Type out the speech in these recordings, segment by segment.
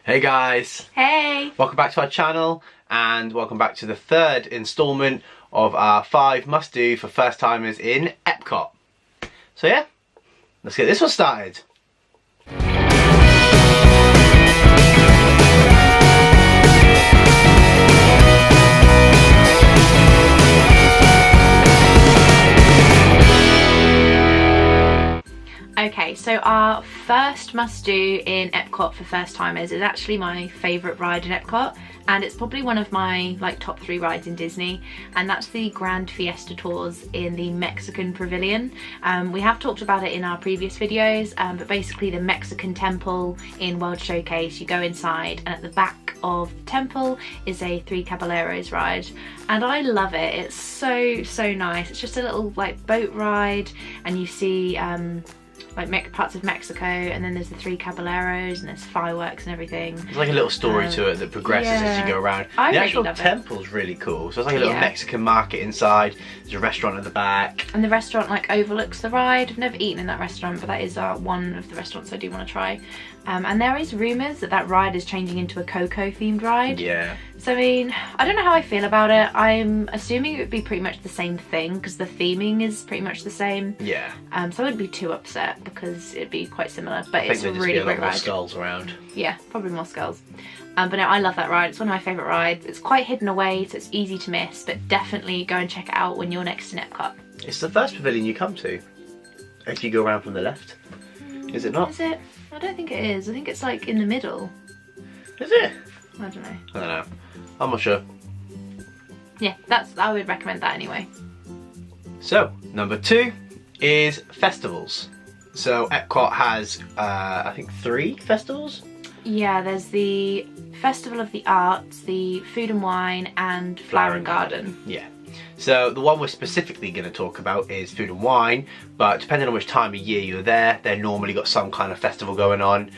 Hey guys! Hey! Welcome back to our channel and welcome back to the third instalment of our 5 must-do for first timers in Epcot. So yeah, let's get this one started. Okay, so our first must-do in Epcot for first timers is actually my favourite ride in Epcot, and it's probably one of my top 3 rides in Disney, and that's the Grand Fiesta Tours in the Mexican Pavilion. We have talked about it in our previous videos, but basically the Mexican temple in World Showcase, you go inside and at the back of the temple is a 3 Caballeros ride, and I love it. It's so nice. It's just a little boat ride, and you see parts of Mexico, and then there's the 3 Caballeros, and there's fireworks and everything. There's like a little story to it that progresses as you go around. The actual temple's really cool. So it's like a little Mexican market inside. There's a restaurant at the back. And the restaurant overlooks the ride. I've never eaten in that restaurant, but that is one of the restaurants I do want to try. And there is rumours that that ride is changing into a Coco themed ride. Yeah. So I mean, I don't know how I feel about it. I'm assuming it would be pretty much the same thing because the theming is pretty much the same. Yeah. So I wouldn't be too upset because it'd be quite similar. But it's a I really think great more ride. skulls around. Yeah, probably more skulls. But no, I love that ride. It's one of my favourite rides. It's quite hidden away, so it's easy to miss. But definitely go and check it out when you're next in Epcot. It's the first pavilion you come to. If you go around from the left. Is it not? Is it? I don't think it is. I think it's in the middle. Is it? I don't know. I don't know. I'm not sure. Yeah, I would recommend that anyway. So, number 2 is festivals. So Epcot has, I think 3 festivals? Yeah, there's the Festival of the Arts, the Food and Wine, and Flower and Garden. Yeah. So the one we're specifically going to talk about is Food and Wine, but depending on which time of year you're there, they've normally got some kind of festival going on.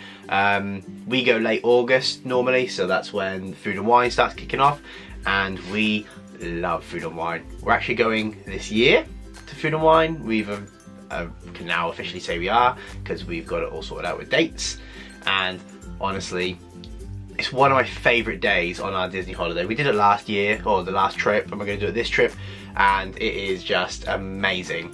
We go late August normally, so that's when Food and Wine starts kicking off, and we love Food and Wine. We're actually going this year to Food and Wine. We've can now officially say we are, because we've got it all sorted out with dates, and honestly, it's one of my favourite days on our Disney holiday. We did it last year, or the last trip, and we're going to do it this trip, and it is just amazing.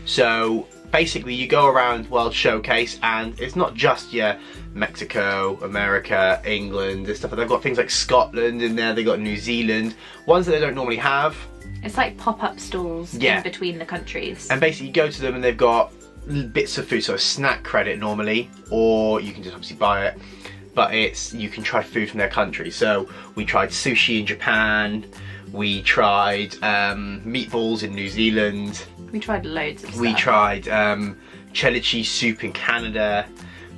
So basically you go around World Showcase, and it's not just your Mexico, America, England and stuff. They've got things like Scotland in there, they've got New Zealand, ones that they don't normally have. It's like pop-up stalls in between the countries. And basically you go to them and they've got bits of food, so a snack credit normally, or you can just obviously buy it. But you can try food from their country. So we tried sushi in Japan, we tried meatballs in New Zealand. We tried loads of stuff. We tried cheddar cheese soup in Canada.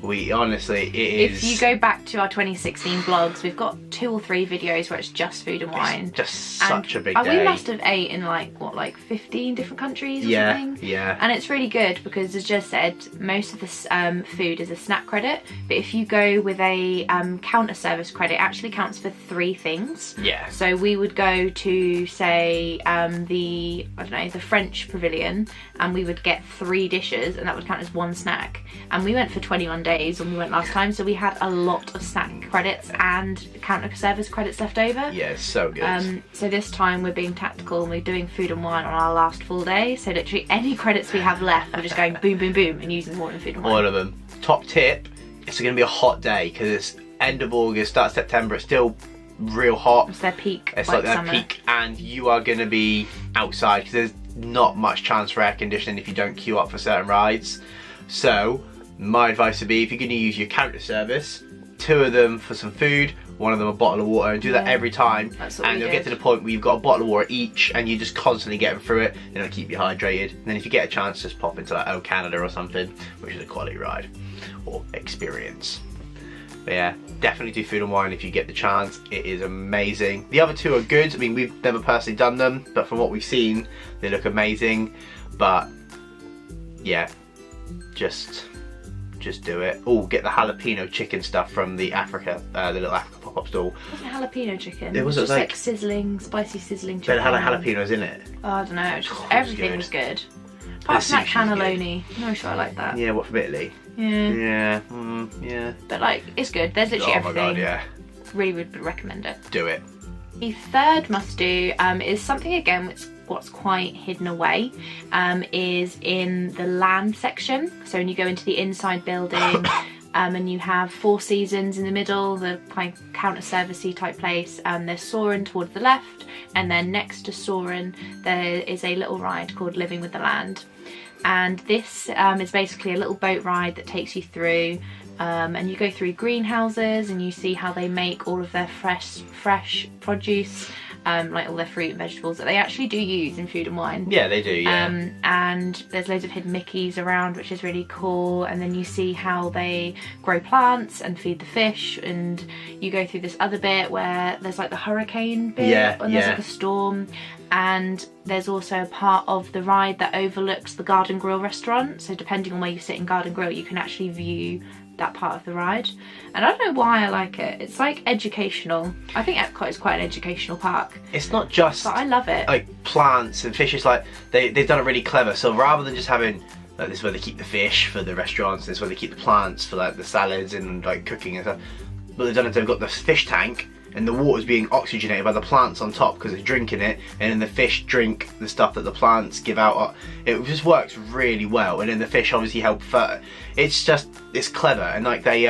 Honestly, it is... If you go back to our 2016 vlogs, we've got 2 or 3 videos where it's just food and wine. It's just such a big day. We must have ate in 15 different countries or something? Yeah. And it's really good because, as just said, most of the food is a snack credit, but if you go with a counter service credit, it actually counts for 3 things. Yeah. So we would go to, say, the French Pavilion, and we would get 3 dishes, and that would count as 1 snack. And we went for 21 days when we went last time, so we had a lot of snack credits and counter service credits left over. Yeah, it's so good. So this time we're being tactical and we're doing Food and Wine on our last full day, so literally any credits we have left we're just going boom boom boom and using more than Food and Wine. All of them. Top tip, it's going to be a hot day because it's end of August, start of September, it's still real hot. It's their peak. It's like their peak, and you are going to be outside because there's not much chance for air conditioning if you don't queue up for certain rides. So my advice would be, if you're going to use your counter service, 2 of them for some food, 1 of them a bottle of water, and do that every time. And you'll get to the point where you've got a bottle of water each, and you're just constantly getting through it, and it'll keep you hydrated. And then if you get a chance, just pop into O Canada or something, which is a quality ride or experience. But yeah, definitely do Food and Wine if you get the chance. It is amazing. The other 2 are good. I mean, we've never personally done them, but from what we've seen, they look amazing. But yeah, just do it. Oh, get the jalapeno chicken stuff from the little Africa pop-up stall. What's a jalapeno chicken? It was just like sizzling, spicy sizzling chicken. But it had jalapenos in it. Oh, I don't know. Everything was good. Apart from that cannelloni. I'm not sure I like that. Yeah, what, from Italy? Yeah. Yeah. But like, it's good. There's literally everything. Oh my god, yeah. Really would recommend it. Do it. The third must do is something again what's quite hidden away, is in the land section. So when you go into the inside building and you have Four Seasons in the middle, the kind of counter-servicey type place, there's Soarin' towards the left, and then next to Soarin' there is a little ride called Living with the Land. And this is basically a little boat ride that takes you through and you go through greenhouses and you see how they make all of their fresh produce, like all their fruit and vegetables that they actually do use in Food and Wine. Yeah, they do, yeah. And there's loads of hidden Mickeys around, which is really cool. And then you see how they grow plants and feed the fish, and you go through this other bit where there's like the hurricane bit, and there's like a storm. And there's also a part of the ride that overlooks the Garden Grill restaurant, so depending on where you sit in Garden Grill you can actually view that part of the ride. And I don't know why I like it. It's like educational. I think Epcot is quite an educational park. It's not just, but I love it, like plants and fish. It's like they've done it really clever. So rather than just having like, this is where they keep the fish for the restaurants, this is where they keep the plants for like the salads and like cooking and stuff, but they've done it, they've got this fish tank and the water's being oxygenated by the plants on top because they're drinking it, and then the fish drink the stuff that the plants give out. It just works really well, and then the fish obviously help further. It's clever, and like they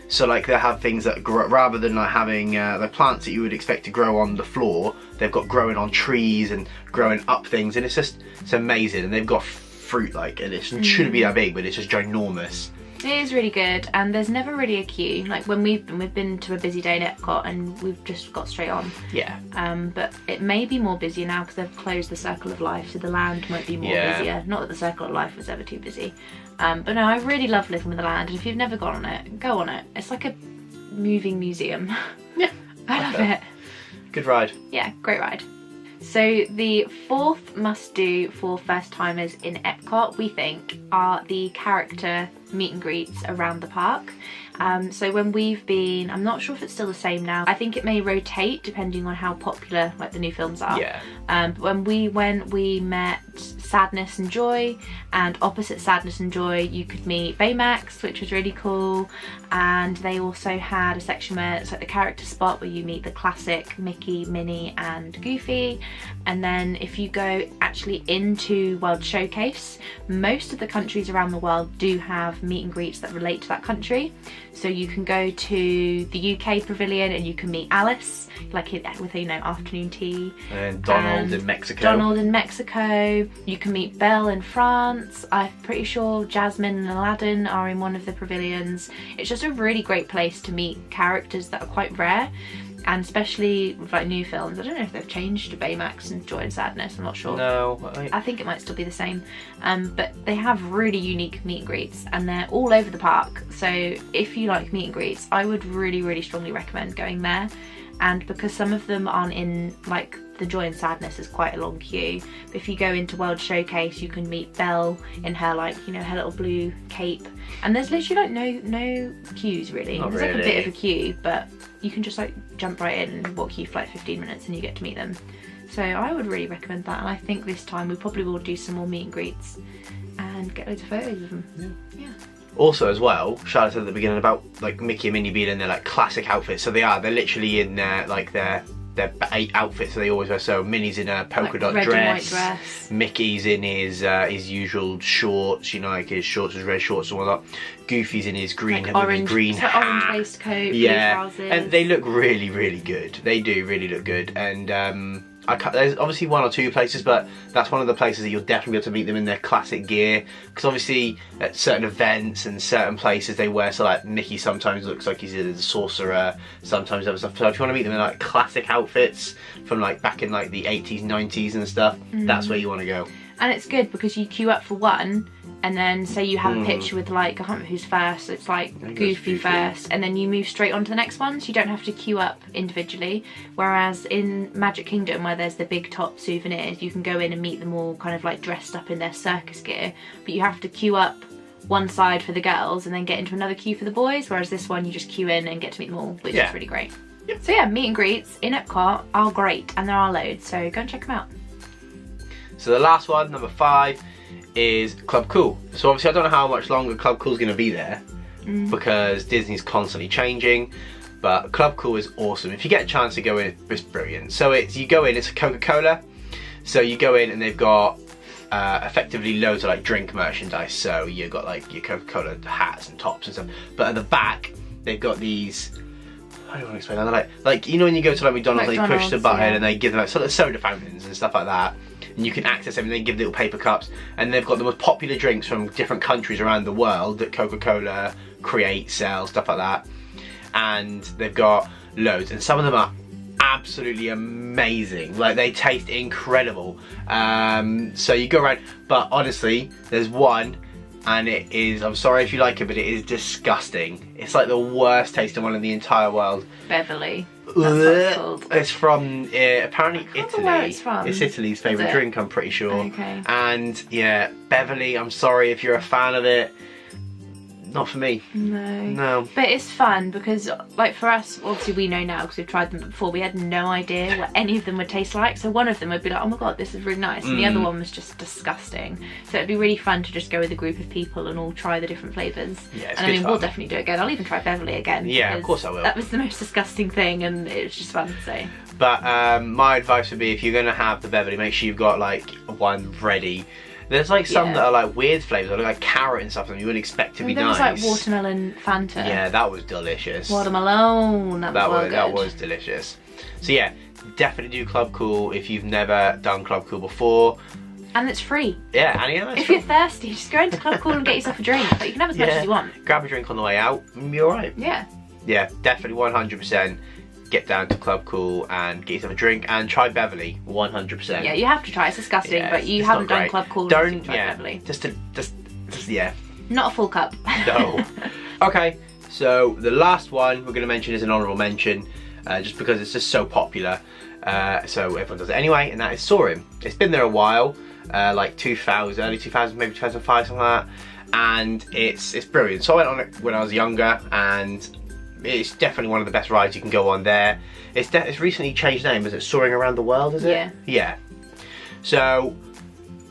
so like they have things that grow, rather than like having the plants that you would expect to grow on the floor, they've got growing on trees and growing up things, and it's amazing. And they've got fruit, like, and it shouldn't be that big, but it's just ginormous. It is really good, and there's never really a queue. Like when we've been to a busy day in Epcot and we've just got straight on. Yeah. But it may be more busier now because they've closed the Circle of Life, so the land might be more busier. Not that the Circle of Life was ever too busy. But no, I really love Living with the Land, and if you've never gone on it, go on it. It's like a moving museum. Yeah. I love it. Good ride. Yeah, great ride. So the fourth must-do for first-timers in Epcot, we think, are the character meet and greets around the park. So when we've been, I'm not sure if it's still the same now. I think it may rotate depending on how popular like the new films are. Yeah. But when we went, we met Sadness and Joy, and opposite Sadness and Joy you could meet Baymax, which was really cool. And they also had a section where it's like the character spot where you meet the classic Mickey, Minnie and Goofy. And then if you go actually into World Showcase, most of the countries around the world do have meet and greets that relate to that country. So you can go to the UK pavilion and you can meet Alice, like with, you know, afternoon tea. And Donald in Mexico. Donald in Mexico. You can meet Belle in France. I'm pretty sure Jasmine and Aladdin are in one of the pavilions. It's just a really great place to meet characters that are quite rare. And especially with like new films, I don't know if they've changed to Baymax and Joy and Sadness, I'm not sure. No. I think it might still be the same. But they have really unique meet and greets and they're all over the park. So if you like meet and greets, I would really, really strongly recommend going there. And because some of them aren't in, like the Joy and Sadness is quite a long queue. But if you go into World Showcase, you can meet Belle in her, like, you know, her little blue cape. And there's literally like no queues really. Not there's really. like a bit of a queue, but you can just like jump right in and walk you for like 15 minutes and you get to meet them. So I would really recommend that, and I think this time we probably will do some more meet and greets and get loads of photos of them. Yeah. Also as well, Charlotte said at the beginning about like Mickey and Minnie being in their like classic outfits. So they're literally in their like their 8 outfits that they always wear. So Minnie's in a polka dot red dress. and white dress. Mickey's in his usual shorts, you know, like his shorts, his red shorts and all that. Goofy's in his green, like orange hat. Orange waistcoat, yeah, blue trousers. and they look really, really good. They do really look good. And there's obviously 1 or 2 places, but that's one of the places that you'll definitely be able to meet them in their classic gear. Because obviously at certain events and certain places they wear, so like Mickey sometimes looks like he's a sorcerer, sometimes other stuff. So if you want to meet them in like classic outfits from like back in like the 80s, 90s and stuff, that's where you want to go. And it's good because you queue up for one, and then say you have a picture with like, I can't remember who's first, it's like Goofy first, and then you move straight on to the next one, so you don't have to queue up individually. Whereas in Magic Kingdom, where there's the big top souvenirs, you can go in and meet them all kind of like dressed up in their circus gear, but you have to queue up one side for the girls and then get into another queue for the boys, whereas this one you just queue in and get to meet them all, which is really great. Yep. So yeah, meet and greets in Epcot are great, and there are loads, so go and check them out. So the last one, number 5, is Club Cool. So obviously I don't know how much longer Club Cool is going to be there because Disney's constantly changing. But Club Cool is awesome. If you get a chance to go in, it's brilliant. So you go in, it's a Coca-Cola. So you go in and they've got effectively loads of like drink merchandise. So you've got like your Coca-Cola hats and tops and stuff. But at the back, they've got these, how do you want to explain that? Like you know when you go to like McDonald's, they push the button and they give them like sort of soda fountains and stuff like that. And you can access them and they give little paper cups. And they've got the most popular drinks from different countries around the world that Coca-Cola creates, sells, stuff like that. And they've got loads, and some of them are absolutely amazing. Like they taste incredible. So you go around, but honestly, there's one, and it is, I'm sorry if you like it, but it is disgusting. It's like the worst tasting one in the entire world. Beverly. That's what it's called. It's from apparently Italy. Where it's from. It's Italy's favourite drink, I'm pretty sure. Okay. And yeah, Beverly, I'm sorry if you're a fan of it. Not for me. No. But it's fun because, like, for us, obviously we know now because we've tried them before. We had no idea what any of them would taste like. So one of them would be like, oh my god, this is really nice, and the other one was just disgusting. So it'd be really fun to just go with a group of people and all try the different flavours. Yeah, and I mean, we'll definitely do it again. I'll even try Beverly again. Yeah, of course I will. That was the most disgusting thing, and it was just fun. So. But my advice would be, if you're gonna have the Beverly, make sure you've got like one ready. There's like some that are like weird flavours, like carrot and stuff that you wouldn't expect to be nice. There was like watermelon Fanta. Yeah, that was delicious. Watermelon, that was delicious. So yeah, definitely do Club Cool if you've never done Club Cool before. And it's free. Yeah, and yeah, if you're thirsty, just go into Club Cool and get yourself a drink. But you can have as much as you want. Grab a drink on the way out and be alright. Yeah. Yeah, definitely 100%. Get down to Club Cool and get yourself a drink and try Beverly 100%. Yeah, you have to try. It's disgusting, but you haven't done Club Cool. Don't try Beverly. Just yeah. Not a full cup. No. Okay, so the last one we're going to mention is an honourable mention, just because it's just so popular. So everyone does it anyway, and that is Soaring. It's been there a while, like 2000, early 2000, maybe 2005, something like that, and it's brilliant. So I went on it when I was younger, and it's definitely one of the best rides you can go on there. It's recently changed name. Is it Soaring Around the World, is it? Yeah. Yeah. So,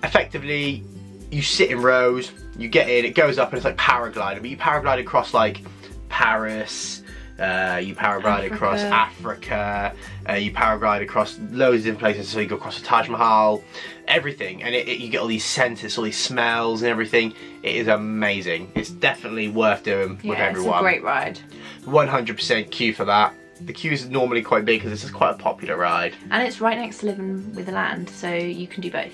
effectively, you sit in rows, you get in, it goes up and it's like paragliding, but you paraglide across like Paris, you paraglide across Africa, you paraglide across loads of different places, so you go across the Taj Mahal, everything, and you get all these scents, all these smells and everything. It is amazing. It's definitely worth doing with everyone. It's a great ride. 100% queue for that. The queue is normally quite big because this is quite a popular ride. And it's right next to Living with the Land, so you can do both.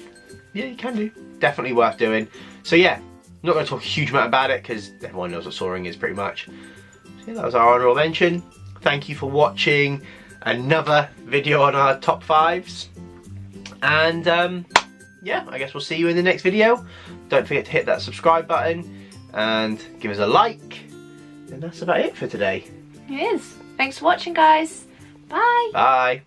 Yeah, you can do. Definitely worth doing. So yeah, not going to talk a huge amount about it because everyone knows what Soaring is pretty much. So yeah, that was our honourable mention. Thank you for watching another video on our top 5s. And yeah, I guess we'll see you in the next video. Don't forget to hit that subscribe button and give us a like. And that's about it for today. It is. Thanks for watching, guys. Bye. Bye.